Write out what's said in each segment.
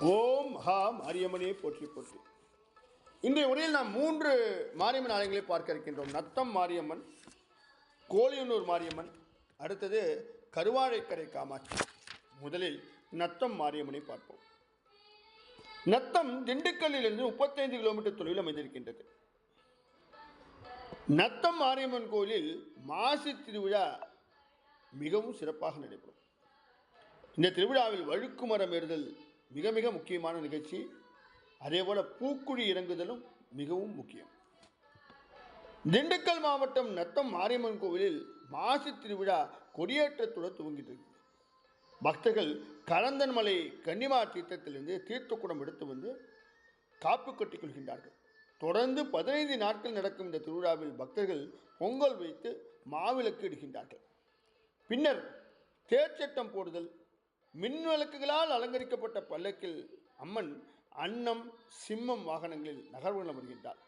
ஓம் மகா மாரியம்மனே போற்றி போற்றி. இன்றைய உரையில் நாம் 3 மாரியம்மன் ஆலயங்களை பார்க்க இருக்கின்றோம். நத்தம் மாரியம்மன், கோலியனூர் மாரியம்மன், அடுத்தது கருவாழைக்கரை காமாட்சி. முதலில் நத்தம் மாரியம்மனை பார்ப்போம். நத்தம் திண்டுக்கல்லிலிருந்து 35 கிலோமீட்டர் தொலைவில் அமைந்திருக்கின்றது. நத்தம் மாரியம்மன் கோயிலில் மாசி திருவிழா மிகவும் சிறப்பாக நடைபெறும். இந்த திருவிழாவில் வழுக்கு மரம் ஏறுதல் மிக மிக முக்கியமான நிகழ்ச்சி. அதேபோல பூக்குழி இறங்குதலும் மிகவும் முக்கியம். திண்டுக்கல் மாவட்டம் நத்தம் மாரியம்மன் கோவிலில் மாசி திருவிழா கொடியேற்றத்துடன் துவங்கிட்டு. பக்தர்கள் கலந்தன்மலை கன்னிமா தீர்த்தத்திலிருந்து தீர்த்தக்குடம் எடுத்து வந்து காப்பு கட்டிக் கொள்கின்றார்கள். தொடர்ந்து 15 நாட்கள் நடக்கும் இந்த திருவிழாவில் பக்தர்கள் பொங்கல் வைத்து மாவிளக்கு இடுகின்றார்கள். பின்னர் தேர்ச்சட்டம் போடுதல், மின் விளக்குகளால் அலங்கரிக்கப்பட்ட பல்லக்கில் அம்மன் அன்னம் சிம்மம் வாகனங்களில் நகர்வலம் வருகின்றார்.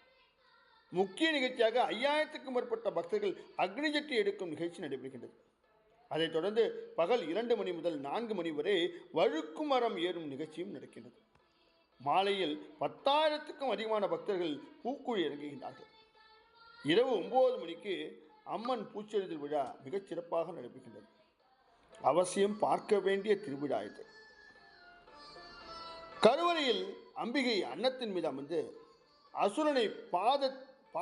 முக்கிய நிகழ்ச்சியாக 5000க்கும் மேற்பட்ட பக்தர்கள் அக்னிஜட்டி எடுக்கும் நிகழ்ச்சி நடைபெறுகின்றது. அதைத் தொடர்ந்து பகல் 2 மணி முதல் 4 மணி வரை வழுக்கு மரம் ஏறும் நிகழ்ச்சியும் நடக்கின்றது. மாலையில் 10,000க்கும் அதிகமான பக்தர்கள் பூக்குழி இறங்குகின்றார்கள். இரவு 9 மணிக்கு அம்மன் பூச்செறிதல் விழா மிகச் சிறப்பாக நடைபெறுகின்றது. அவசியம் பார்க்க வேண்டிய திருவிழா இது. கருவறையில் அம்பிகை அன்னத்தின் மீது அமர்ந்து அசுரனை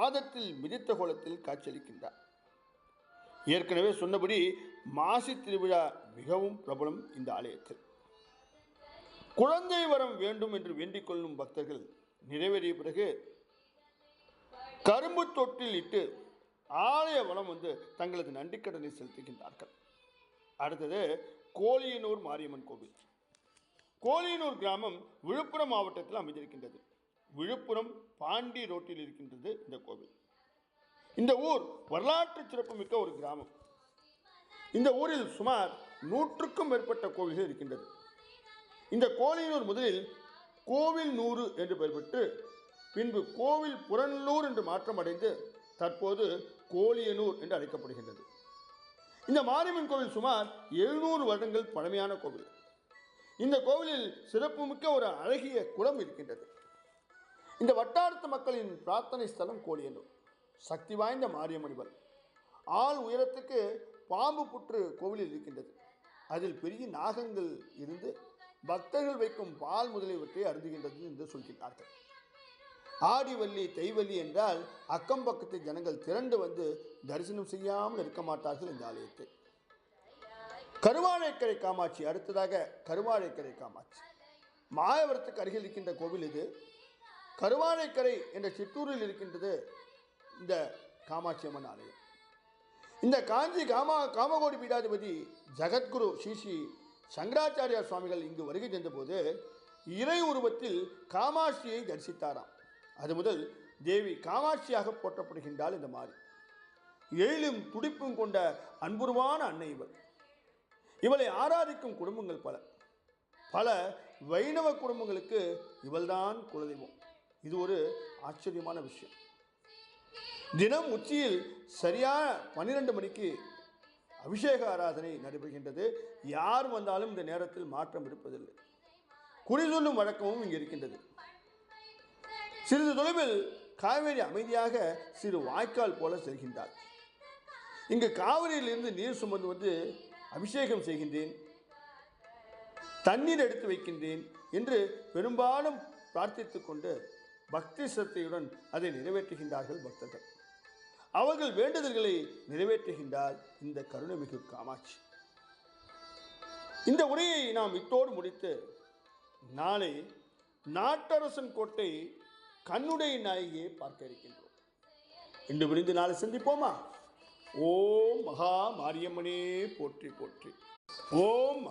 பாதத்தில் மிதித்த கோலத்தில் காட்சியளிக்கின்றார். ஏற்கனவே சொன்னபடி மாசி திருவிழா மிகவும் பிரபலம். இந்த ஆலயத்தில் குழந்தை வரம் வேண்டும் என்று வேண்டிக் கொள்ளும் பக்தர்கள் நிறைவேறிய பிறகு கரும்பு தொட்டில் இட்டு ஆலய வளம் வந்து தங்களது நன்றிக்கடனை செலுத்துகின்றார்கள். அடுத்தது கோலியனூர் மாரியம்மன் கோவில். கோலியனூர் கிராமம் விழுப்புரம் மாவட்டத்தில் அமைந்திருக்கின்றது. விழுப்புரம் பாண்டி ரோட்டில் இருக்கின்றது இந்த கோவில். இந்த ஊர் வரலாற்று சிறப்புமிக்க ஒரு கிராமம். இந்த ஊரில் சுமார் 100க்கும் மேற்பட்ட கோவில்கள் இருக்கின்றது. இந்த கோலியனூர் முதலில் கோவில் நூறு என்று பெயர் பெற்று பின்பு கோவில் புறநல்லூர் என்று மாற்றம் அடைந்து தற்போது கோலியனூர் என்று அழைக்கப்படுகின்றது. இந்த மாரியம்மன் கோவில் சுமார் 700 வருடங்கள் பழமையான கோவில். இந்த கோவிலில் சிறப்புமிக்க ஒரு அழகிய குளம் இருக்கின்றது. இந்த வட்டாரத்து மக்களின் பிரார்த்தனை ஸ்தலம் கோலியனூர். சக்தி வாய்ந்த மாரியம்மன் ஆள் உயரத்துக்கு பாம்பு புற்று கோவிலில் இருக்கின்றது. அதில் பெரிய நாகங்கள் இருந்து பக்தர்கள் வைக்கும் பால் முதலியவற்றை அருந்துகின்றது என்று சொல்கிறார்கள். ஆடிவள்ளி தைவள்ளி என்றால் அக்கம் பக்கத்து ஜனங்கள் திரண்டு வந்து தரிசனம் செய்யாமல் இருக்க மாட்டார்கள் இந்த ஆலயத்தை. கருவாழைக்கரை காமாட்சி. அடுத்ததாக கருவாழைக்கரை காமாட்சி மாயவரத்துக்கு அருகில் இருக்கின்ற கோவில் இது. கருவாழைக்கரை என்ற சிற்றூரில் இருக்கின்றது இந்த காமாட்சி அம்மன் ஆலயம். இந்த காஞ்சி காமகோடி பீடாதிபதி ஜகத்குரு ஸ்ரீ சங்கராச்சாரியா சுவாமிகள் இங்கு வருகை சென்றபோது இறை உருவத்தில் காமாட்சியை தரிசித்தாராம். அது முதல் தேவி காமாட்சியாக போற்றப்படுகின்றாள் இந்த மாரி. எழிலும் துடிப்பும் கொண்ட அன்புருவான அன்னை இவள். இவளை ஆராதிக்கும் குடும்பங்கள் பல வைணவ குடும்பங்களுக்கு இவள்தான் குலதெய்வம். இது ஒரு ஆச்சரியமான விஷயம். தினம் உச்சியில் சரியாக 12 மணிக்கு அபிஷேக ஆராதனை நடைபெறுகின்றது. யார் வந்தாலும் இந்த நேரத்தில் மாற்றம் இருப்பதில்லை. குறி சொல்லும் வழக்கமும் இங்கு இருக்கின்றது. சிறிது தொலைவில் காவேரி அமைதியாக சிறு வாய்க்கால் போல செல்கின்றார். இங்கு காவிரியிலிருந்து நீர் சுமந்து வந்து அபிஷேகம் செய்கின்றேன், தண்ணீர் எடுத்து வைக்கின்றேன் என்று பெரும்பாலும் பிரார்த்தித்துக் கொண்டு பக்தி சிரத்தையுடன் அதை நிறைவேற்றுகின்றார்கள் பக்தர்கள். அவர்கள் வேண்டுதல்களை நிறைவேற்றுகின்றார் இந்த கருணைமிகு காமாட்சி. இந்த உரையை நாம் இத்தோடு முடித்து நாளை நாட்டரசன் கோட்டை கண்ணுடை நாயகியை பார்க்க இருக்கின்றோம். இன்று விரிந்து நாளை சந்திப்போமா? ஓம் மகா மாரியம்மனே போற்றி போற்றி. ஓம்